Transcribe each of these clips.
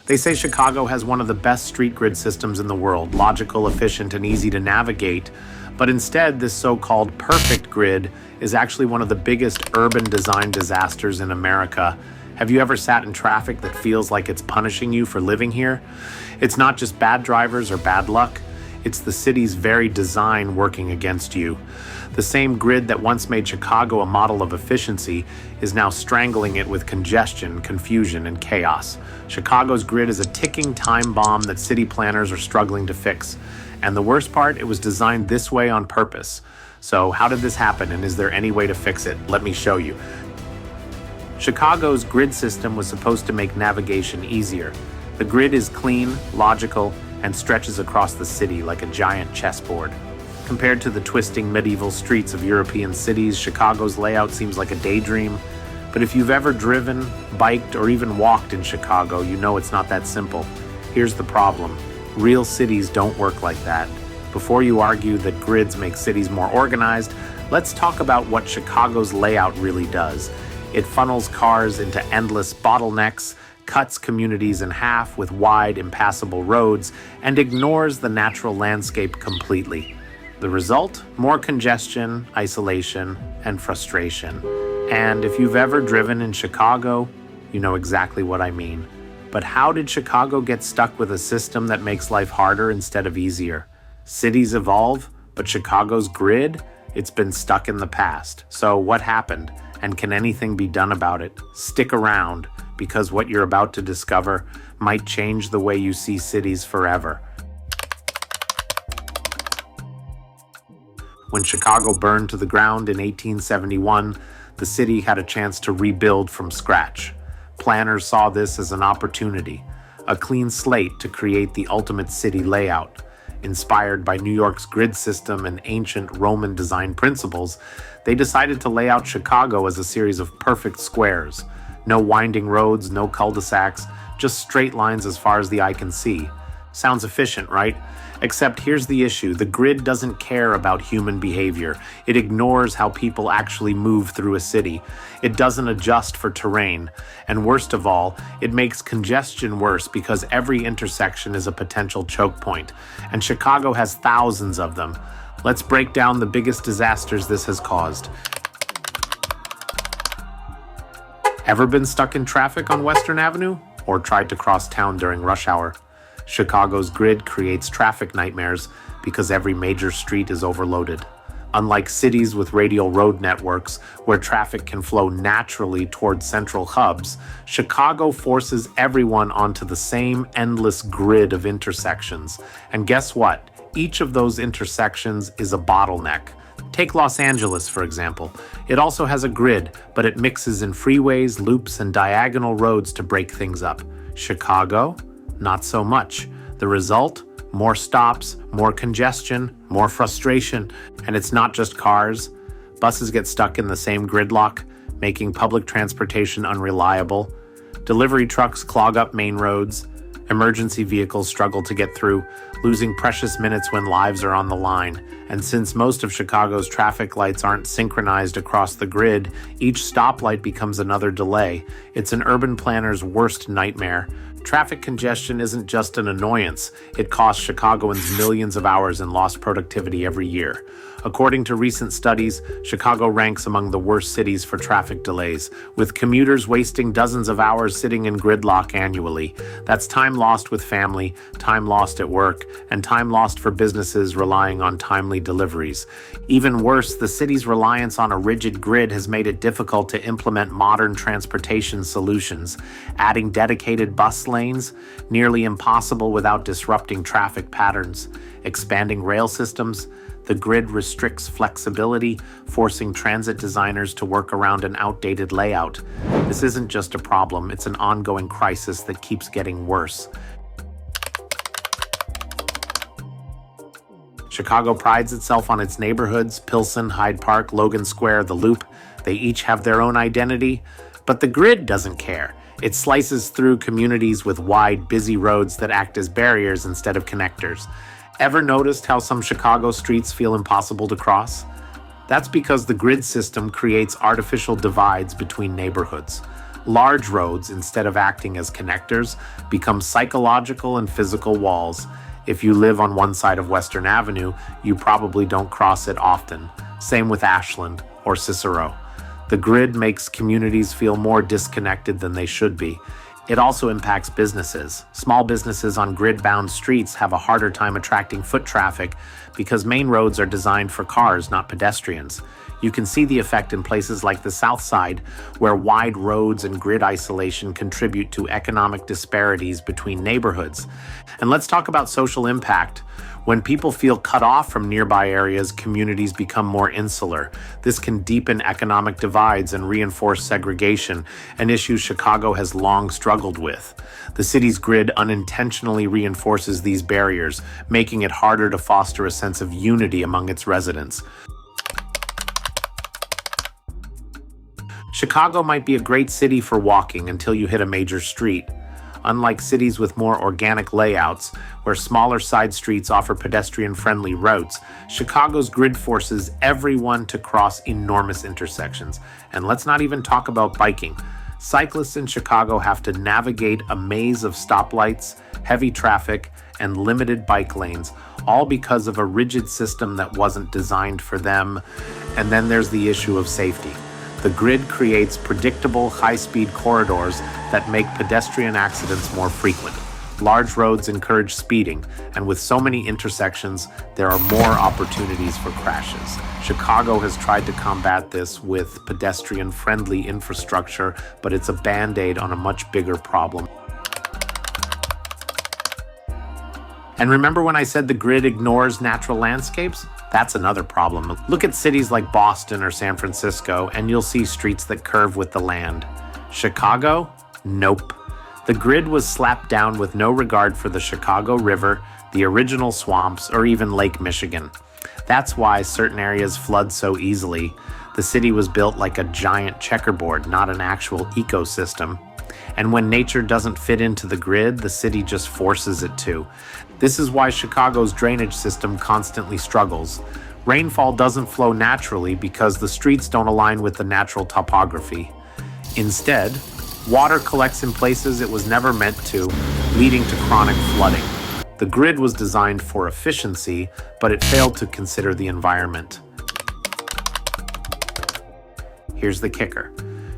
They say Chicago has one of the best street grid systems in the world, logical, efficient, and easy to navigate. But instead, this so-called perfect grid is actually one of the biggest urban design disasters in America. Have you ever sat in traffic that feels like it's punishing you for living here? It's not just bad drivers or bad luck. It's the city's very design working against you. The same grid that once made Chicago a model of efficiency is now strangling it with congestion, confusion, and chaos. Chicago's grid is a ticking time bomb that city planners are struggling to fix. And the worst part, it was designed this way on purpose. So how did this happen, and is there any way to fix it? Let me show you. Chicago's grid system was supposed to make navigation easier. The grid is clean, logical, and stretches across the city like a giant chessboard. Compared to the twisting medieval streets of European cities, Chicago's layout seems like a daydream. But if you've ever driven, biked, or even walked in Chicago, you know it's not that simple. Here's the problem. Real cities don't work like that. Before you argue that grids make cities more organized, let's talk about what Chicago's layout really does. It funnels cars into endless bottlenecks, cuts communities in half with wide, impassable roads, and ignores the natural landscape completely. The result? More congestion, isolation, and frustration. And if you've ever driven in Chicago, you know exactly what I mean. But how did Chicago get stuck with a system that makes life harder instead of easier? Cities evolve, but Chicago's grid? It's been stuck in the past. So what happened? And can anything be done about it? Stick around, because what you're about to discover might change the way you see cities forever. When Chicago burned to the ground in 1871, the city had a chance to rebuild from scratch. Planners saw this as an opportunity, a clean slate to create the ultimate city layout. Inspired by New York's grid system and ancient Roman design principles, they decided to lay out Chicago as a series of perfect squares. No winding roads, no cul-de-sacs, just straight lines as far as the eye can see. Sounds efficient, right? Except here's the issue. The grid doesn't care about human behavior. It ignores how people actually move through a city. It doesn't adjust for terrain. And worst of all, it makes congestion worse because every intersection is a potential choke point. And Chicago has thousands of them. Let's break down the biggest disasters this has caused. Ever been stuck in traffic on Western Avenue? Or tried to cross town during rush hour? Chicago's grid creates traffic nightmares because every major street is overloaded. Unlike cities with radial road networks where traffic can flow naturally towards central hubs, Chicago forces everyone onto the same endless grid of intersections. And guess what? Each of those intersections is a bottleneck. Take Los Angeles, for example. It also has a grid, but it mixes in freeways, loops, and diagonal roads to break things up. Chicago? Not so much. The result? More stops, more congestion, more frustration. And it's not just cars. Buses get stuck in the same gridlock, making public transportation unreliable. Delivery trucks clog up main roads. Emergency vehicles struggle to get through, losing precious minutes when lives are on the line. And since most of Chicago's traffic lights aren't synchronized across the grid, each stoplight becomes another delay. It's an urban planner's worst nightmare. Traffic congestion isn't just an annoyance. It costs Chicagoans millions of hours in lost productivity every year. According to recent studies, Chicago ranks among the worst cities for traffic delays, with commuters wasting dozens of hours sitting in gridlock annually. That's time lost with family, time lost at work, and time lost for businesses relying on timely deliveries. Even worse, the city's reliance on a rigid grid has made it difficult to implement modern transportation solutions. Adding dedicated bus lanes, nearly impossible without disrupting traffic patterns. Expanding rail systems, the grid restricts flexibility, forcing transit designers to work around an outdated layout. This isn't just a problem, it's an ongoing crisis that keeps getting worse. Chicago prides itself on its neighborhoods, Pilsen, Hyde Park, Logan Square, the Loop. They each have their own identity, but the grid doesn't care. It slices through communities with wide, busy roads that act as barriers instead of connectors. Ever noticed how some Chicago streets feel impossible to cross? That's because the grid system creates artificial divides between neighborhoods. Large roads, instead of acting as connectors, become psychological and physical walls. If you live on one side of Western Avenue, you probably don't cross it often. Same with Ashland or Cicero. The grid makes communities feel more disconnected than they should be. It also impacts businesses. Small businesses on grid-bound streets have a harder time attracting foot traffic because main roads are designed for cars, not pedestrians. You can see the effect in places like the South Side, where wide roads and grid isolation contribute to economic disparities between neighborhoods. And let's talk about social impact. When people feel cut off from nearby areas, communities become more insular. This can deepen economic divides and reinforce segregation, an issue Chicago has long struggled with. The city's grid unintentionally reinforces these barriers, making it harder to foster a sense of unity among its residents. Chicago might be a great city for walking until you hit a major street. Unlike cities with more organic layouts, where smaller side streets offer pedestrian-friendly routes, Chicago's grid forces everyone to cross enormous intersections. And let's not even talk about biking. Cyclists in Chicago have to navigate a maze of stoplights, heavy traffic, and limited bike lanes, all because of a rigid system that wasn't designed for them. And then there's the issue of safety. The grid creates predictable, high-speed corridors that make pedestrian accidents more frequent. Large roads encourage speeding, and with so many intersections, there are more opportunities for crashes. Chicago has tried to combat this with pedestrian-friendly infrastructure, but it's a band-aid on a much bigger problem. And remember when I said the grid ignores natural landscapes? That's another problem. Look at cities like Boston or San Francisco, and you'll see streets that curve with the land. Chicago? Nope. The grid was slapped down with no regard for the Chicago River, the original swamps, or even Lake Michigan. That's why certain areas flood so easily. The city was built like a giant checkerboard, not an actual ecosystem. And when nature doesn't fit into the grid, the city just forces it to. This is why Chicago's drainage system constantly struggles. Rainfall doesn't flow naturally because the streets don't align with the natural topography. Instead, water collects in places it was never meant to, leading to chronic flooding. The grid was designed for efficiency, but it failed to consider the environment. Here's the kicker.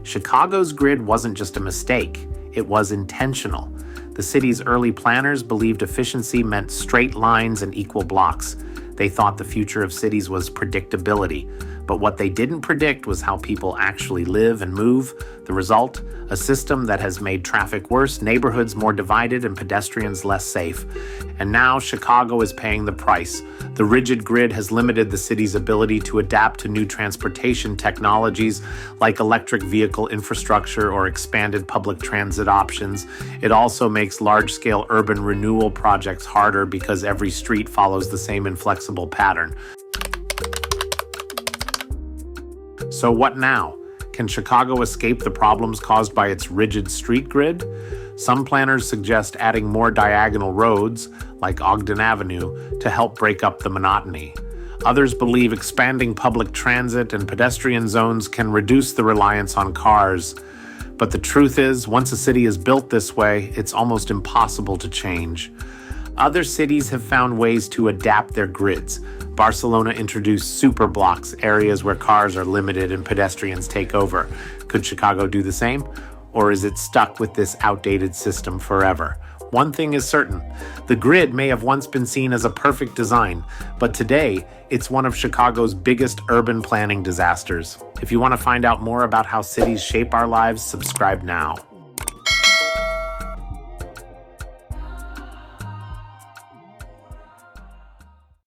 Chicago's grid wasn't just a mistake, it was intentional. The city's early planners believed efficiency meant straight lines and equal blocks. They thought the future of cities was predictability. But what they didn't predict was how people actually live and move. The result? A system that has made traffic worse, neighborhoods more divided, and pedestrians less safe. And now Chicago is paying the price. The rigid grid has limited the city's ability to adapt to new transportation technologies like electric vehicle infrastructure or expanded public transit options. It also makes large-scale urban renewal projects harder because every street follows the same inflexible pattern. So what now? Can Chicago escape the problems caused by its rigid street grid? Some planners suggest adding more diagonal roads, like Ogden Avenue, to help break up the monotony. Others believe expanding public transit and pedestrian zones can reduce the reliance on cars. But the truth is, once a city is built this way, it's almost impossible to change. Other cities have found ways to adapt their grids. Barcelona introduced superblocks, areas where cars are limited and pedestrians take over. Could Chicago do the same? Or is it stuck with this outdated system forever? One thing is certain, the grid may have once been seen as a perfect design, but today it's one of Chicago's biggest urban planning disasters. If you want to find out more about how cities shape our lives, subscribe now.